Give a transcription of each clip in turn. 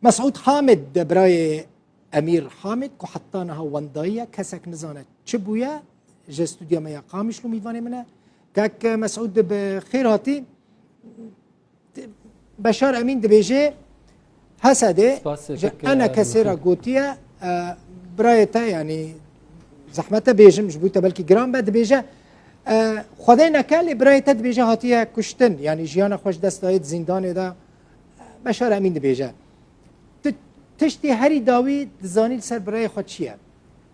مسعود حامد براي امير حامد كو حطانها وندايا كسك نزانه تشبويا جا استوديو ما قامش لو ميفاني منه كاك مسعود بخير هاتي بشار امين دبيجي حسدي انا كسيره قوتيه برايتا يعني زحمته بيجم جبوته بلكي جرام بعد بيجا خدينا كان برايتا دبيجا هاتيه كشتن يعني جيانا خوش دستايت زندان دا بشار امين دبيجا تشتي هري داوي دزاني سر براي خود چیه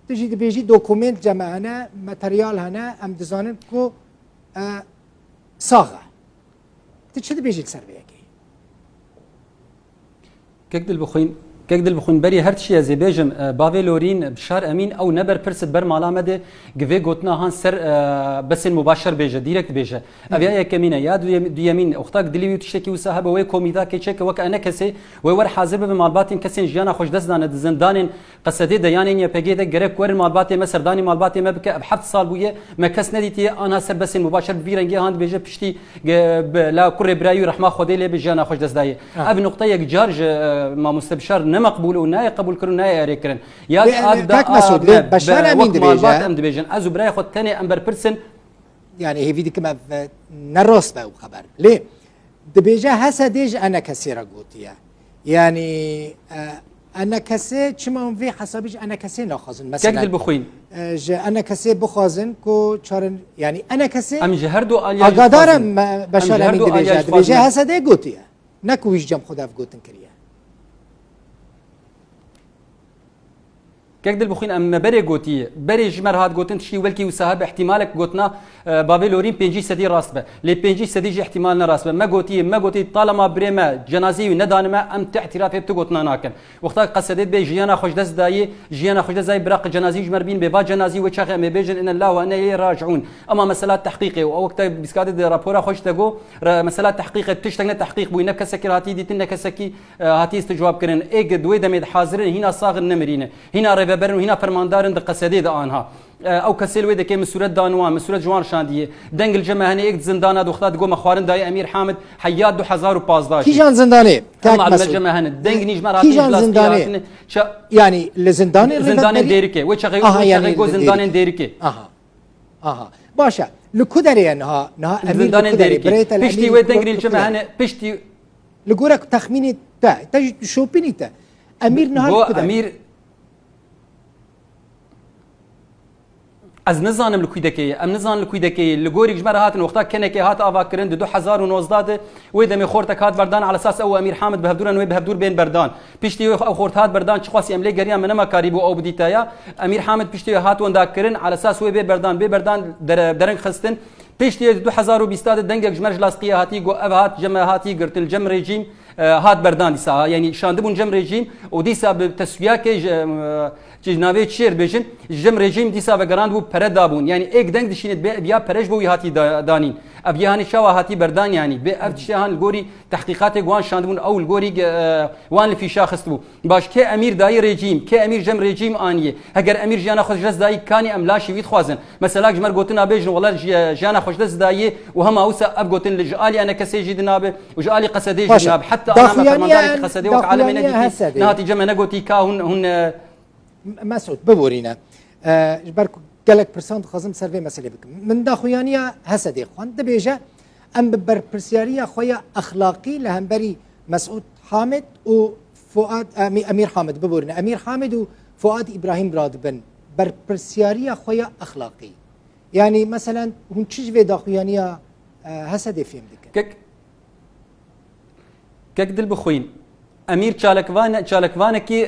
تجي دبيجي دوكومنت جمعنا ماتريال هنا ام دزانن كو صاغه تشتي دبيجي سر بيكي كيك بخوين بري هرتشي زي بيجم بافي لورين بشار امين او نبر برسد بر مالامده غفي غوتنا هان سر بس مباشر بيجا ديريكت بيجا ابيا كمينه يا دو يمين اختك دليو تشتكي وسحب وي كوميدا كيتشك وك انا كسي وي ور حاضر بمالباتين كسين جانا خوش دزدان زندان قصدي ديانين يا بيجي ده غريك ور مالباتي مسر داني مالباتي ما بك بحبت صال بويه ما كس نديتي انا سر بس مباشر بفيرنجي هاند بيجا بشتي لا كوري برايو رحمه خدي لي بجانا خوش دزداي اب نقطه يك جارج ما مستبشر نمقبول وناي قبول كرن ناي اريكرن يا ابدا مسعود بشار امين دبيجن ازو براي خد ثاني امبر بيرسن يعني هي فيديك ما نروس بقى خبر ليه دبيجا هسديج انا كثيره قوتيه يعني انا كسي چما في حسابيش انا كسي ناخذن مثلا كيك البخوين انا كسي بخازن كو چارن يعني انا كسي ام جهردو اليا اقدرم بشار امين دبيجا هسدي قوتيه نكويش جم خدا في قوتن كريا كيك البخوين ام بري قوتيه بري جمر هاد قوتن تشي ولكي وسحب احتمالك قوتنا بابلورين بينجي سدي راسبه لي بينجي سدي احتمالنا راسبه ما قوتي طالما بريما جنازي ندانما ام اعتراف بتقوتنا ناكن وقتا قصدت بي جيانا خوش دز داي جيانا خوش دز براق جنازي جمر بين ببا جنازي وشاخ ام بيجن ان الله وانا راجعون اما مساله تحقيقي او وقت بسكاد رابورا خوش تگو مساله تحقيق تشتغنا تحقيق بو نك سكراتي ديتن كسكي هاتي استجواب كرن ايج دوي دمد حاضرين هنا صاغ النمرين هنا ريفبرن وهنا فرماندارن دقصدي دا انها او كسل ويدا كي مسوره دانوان مسوره جوان شانديه دنگ الجمع هني اك زندانه دختات قوم اخوارن داي امير حامد حيات 2015 كي جان زنداني مع الجمع هنا دنگ نيج مرات كي جان زنداني يعني الزنداني زندان ديريكي وشغي جو زندان ديريكي باشا لكودري انها امير زندان ديريكي بيشتي ويدنگ الجمع هنا بيشتي لقولك تخميني تا تجي شوبيني تا امير نهار امير از نزانم لکویدکی ام نزان لکویدکی لگوریک جمر هاتن وقتا کنکی هات آوا کرند 2019 و دمی خورتک هات بردان على اساس او امیر حامد بهبدورن و بهبدور بین بردان پیشتی او خورت هات بردان چ خاصی املی گریا منما کاریبو او بدیتایا امیر حامد پیشتی هات وندا کرن على اساس و بردان درنگ خستن پیشتی 2020 دنگ جمر جلاسقیه هاتی گو هات جمع هاتی گرت الجم رژیم هات بردان دیسا يعني شاندبون جم رژیم و دیسا بتسویه که ناوی چیر بجن جم رژیم دیسا بگراند بو پردابون يعني ایک دنگ دشینت بیا پرج بو هاتی دانین ابيهاني شوا هاتي بردان يعني بأفتشان الجوري تحقيقات جوان شاندبون او الجوري وان في شاخص بو باش كأمير داي رجيم كأمير جم رجيم آنيه هجر أمير جانا خوش جز داي كاني أم لا شويت خوازن مثلا جمر قوتنا بيجن والله جانا خوش جز داي وهم أوسا أب قوتن لجالي أنا كسيجي دنابه وجالي قصدي جناب حتى أنا فرمانداري قصدي وعالم نديتي نهاتي جمع نقولتي كهن مسعود ببورينا جبركم قالك برسانت خازم سرفي مسألة بك من دا خويانيا هسدي خوان دبيجا ام ببر برسياريا خويا اخلاقي لهمبري مسعود حامد وفؤاد امير حامد ببورنا امير حامد وفؤاد ابراهيم رادبن بر برسياريا خويا اخلاقي يعني مثلا هون تشجفي دا خويانيا هسدي فيهم دك كك دل بخوين امير چالکوان کی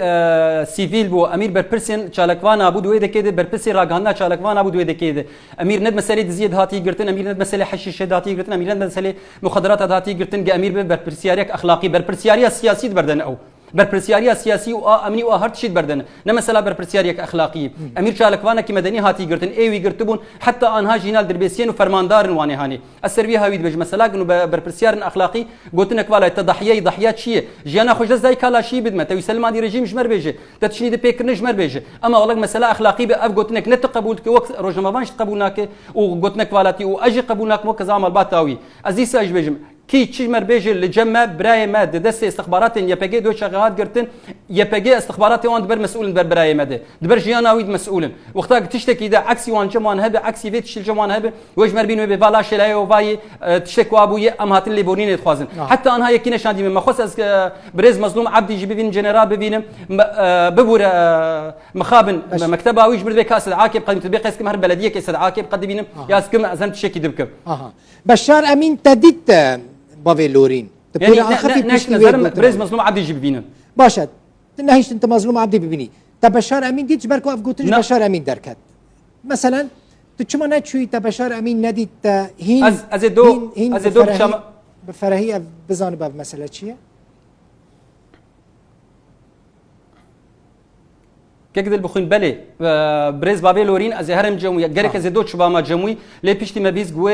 سیویل بو امير برپرسن چالکوان ابو دوی دکید برپرسن راگانا چالکوان ابو دوی دکید امير ند مساله دزيد هاتي گرتن امير ند مساله حشيش هاتي گرتن امير ند مساله مخدرات هاتي گرتن امير برپرسياريك اخلاقي برپرسياريا سياسي بردن او برپرسياريا سياسي و امني و هر شيء بردن نه مثلا برپرسياريك اخلاقي امير چالکوان کی مدني هاتي گرتن ايوي گرتبون حتى انها جينال دربيسين و فرماندار واني هاني السربي هاويد بج مثلا انه برپرسيار اخلاقي قلتنك ولا تضحيه ضحيات شيء جينا خوش زي كلا شيء بدمه تو يسلم دي رجيم جمر بيجي تتشني دي بيكر نجمر بيجي اما والله مساله اخلاقي باب قلتنك نت قبولك وقت روج ما بانش قبولناك و قلتنك والاتي و اجي قبولناك مو كذا عمل باتاوي عزيز اج بيجم کی چی مر بیج لجمع برای ما دست استخبارات یپگی دو شغلات گرتن یپگی استخبارات وان دبر مسؤول بر برای ما ده دبر جیانا وید مسؤولن وقتا تشتكي ده عكسي وان جمان هبه عكسي فيت شل جمان هبه وش مر بينو بفالا شلاي وفاي تشتكوا ابويا ام هات اللي بونين يتخوازن حتى انا هيك نشان دي ما خص بريز مظلوم عبد يجي بين جنرال ببينم ببور مخابن مكتبه ويجبر بك كاس العاقب قد تبقى اسكم هر بلديه كاس العاقب قد بينم يا اسكم ازم تشكي دبكم بشار امين تديت بافي لورين يعني نحن بريز مظلوم عبد يجي ببينم باشد نهيش انت مظلوم عبد ببيني تا بشار امين ديت بركو افغوتج بشار امين دركت مثلا تشما نتشوي تا بشار امين نديت هين از دو بفرهيه بزان باب مساله چيه كقدر بخون بله بريز بابي لورين از هرم جموي جرك از دو شبا ما جموي لي بيشتي ما بيز قوي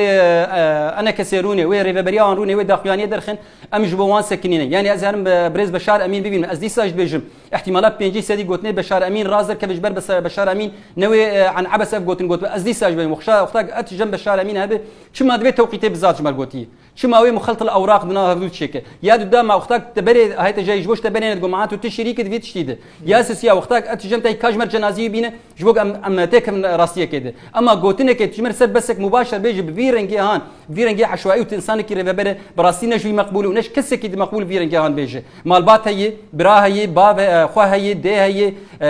انا كسروني وي ريفبريا روني وي داخياني درخن ام جبوان سكنين يعني از هرم بريز بشار امين ببين از دي ساج بيجم احتمالات بينجي سدي قوتني بشار امين رازر كبجبر بس بشار امين نوي عن عبس اف قوتن قوت از دي ساج بين وقتا ات جنب بشار امين هبه شما دبي توقيتي بزاف جمال قوتي شما وي مخلط الاوراق دنا هذو تشيكه يا قدام وقتا تبري هاي تجي جوش تبري جماعات وتشريك دي تشتيده يا سيا وقتا ات جنب كاجمر جنازي بينه جوك ام تكم راسيه كده اما قوتنك تجمر سر بسك مباشر بيجي بفيرنجي هان فيرنجي عشوائي وتنسان كي ريفبر براسينا شوي مقبول ونش كسك دي مقبول فيرنجي هان بيجي مالبات هي برا هي باب خو هي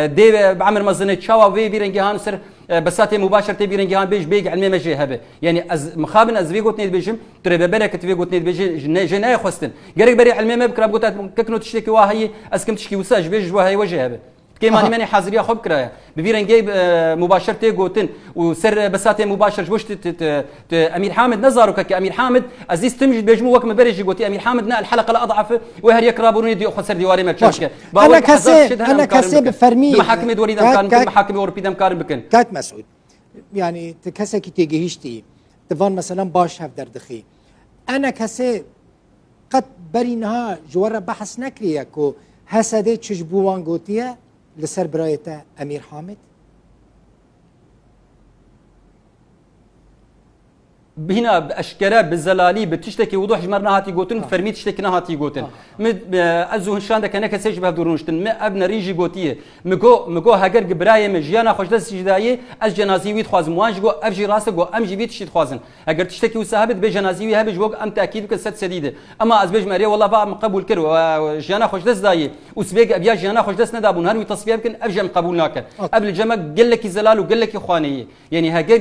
دي بعمر مزنه تشاوا في فيرنجي هان سر بساتي مباشر تي فيرنجي هان بيج بيج علمي مجي هبه يعني از مخابن از في قوتني بيجم تري ببرك تفي قوتني بيجي جناي خستن قرق بري علمي ما بكره قوتات ككنو تشتكي وهي اسكم تشكي وساج بيج وهي وجه هبه كيما ماني حاضريه خب كرايا بفيرنجي مباشر تي قوتن وسر بساتي مباشر جوش امير حامد نظرك كامير حامد عزيز تمجد بيجمو وك مبرج قوتي امير حامد نا الحلقه الاضعف وهر يكرابوني دي خسر ديواري ما تشكه انا كسي بفرمي محاكم دوري دم محاكم اوروبي دم كارم بكن كات مسعود يعني تكسي كي تيجيشتي تفان مثلا باش هف دردخي انا كسي قد برينها جوار بحث نكريه كو حسده تشبوان قوتيه لسر برايته امير حامد هنا باشكره بالزلالي بتشتكي وضوح جمرنا هاتي قوتن فرمي تشتكينا هاتي قوتن ازو هشان دك انا كسيج بهدورنشتن ما ابن ريجي قوتيه مگو هاجر برايه مجيانا خوش دس جدايه از جنازي ويت خوازم وانجو افجي راسك ام جي بيت شيت خوازن اگر تشتكي وسحبت بجنازي وي هبج وق ام تاكيد كست سديده اما از بج مري والله با قبول كر جانا خوش دس دايه وسبيق ابيا جانا خوش دس ندابون هروي تصفيه يمكن افجم قبولناك قبل الجمع قال لك زلال وقال لك اخوانيه يعني هاجر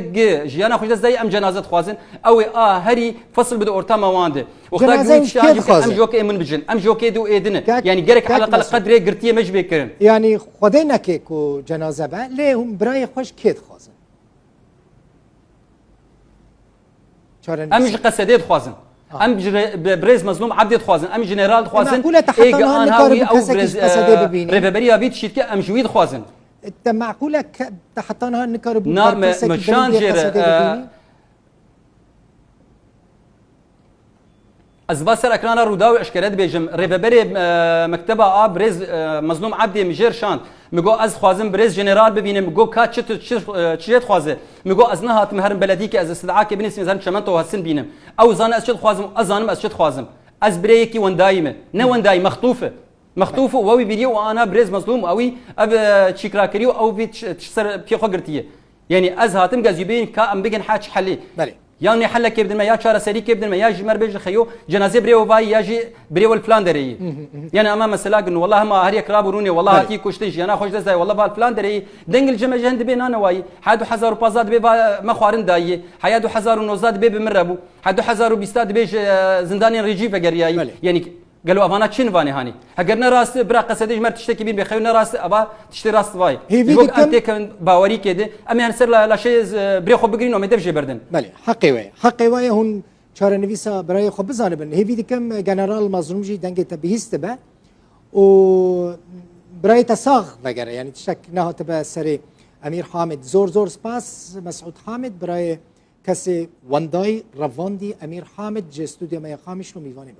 جانا خوش دس دايه ام جنازه خوازن او هري فصل بده اورتما وانده وقتا جويت ام جوكي من بجن ام جوكي دو ايدنا يعني جرك على الاقل قدري قرتيه مش بكرن يعني خدينا كيكو جنازه با ليهم براي خوش كيد خوازن ام قصديد خوازن ام بريز مظلوم عبد خوازن ام جنرال خوازن ايغا انهاوي او بريز ريفبريا بيت شيت ام جويد خوازن انت معقوله تحطناها نكرب نعم مشان جير از باسر اکرانا روداوی اشکرت بیجم ریببری مکتبه برز مظلوم عبدی مجر شان میگو از خوازم برز جنرال ببینم میگو کا چت خوازه میگو از نه هات مهرم بلدی که از استدعاء که بنسم زن چمن تو حسن بینم او زان از چت خوازم ازانم از چت خوازم از بريكي وندايمه نه ونداي مخطوفه ووي فيديو وانا برز مظلوم اوي اب تشيكراكريو او في تشسر بيخو قرتيه يعني از هاتم غازيبين كا ام بيجن حاج حلي يعني حل كيف بدنا يا شارع سري كيف بدنا يا جمر بيج خيو جنازه بريو فاي ياجي بريو الفلاندري يعني امام مسلاق انه والله ما هري كرابروني والله هاتي كشتيش انا خوش دزاي والله بالفلاندري دنجل جمع جهند بين انا واي حدو حزار بازاد بي ما خوارن داي حيادو حزار ونوزاد بي بمربو حدو حزار بيستاد بيج زنداني ريجي فقرياي يعني قالوا افانا تشين فاني هاني هاجرنا راس برا قصدي جمر تشتكي بين بخيونا راس ابا تشتري راس فاي يقول انت كان باوري كده امي هنسر لا شيء بري خو بقرين وما دفج بردن بله حقي وي هون چاره نویسا برای خو بزانه بن هی ویدی کم جنرال مظلوم جی دنگ تبهیست به و برای تساغ وگره يعني تشك نه تبع سري امير حامد زور سپاس مسعود حامد برای کسی وندای رواندی امير حامد جه استودیو ما خامش رو میوانه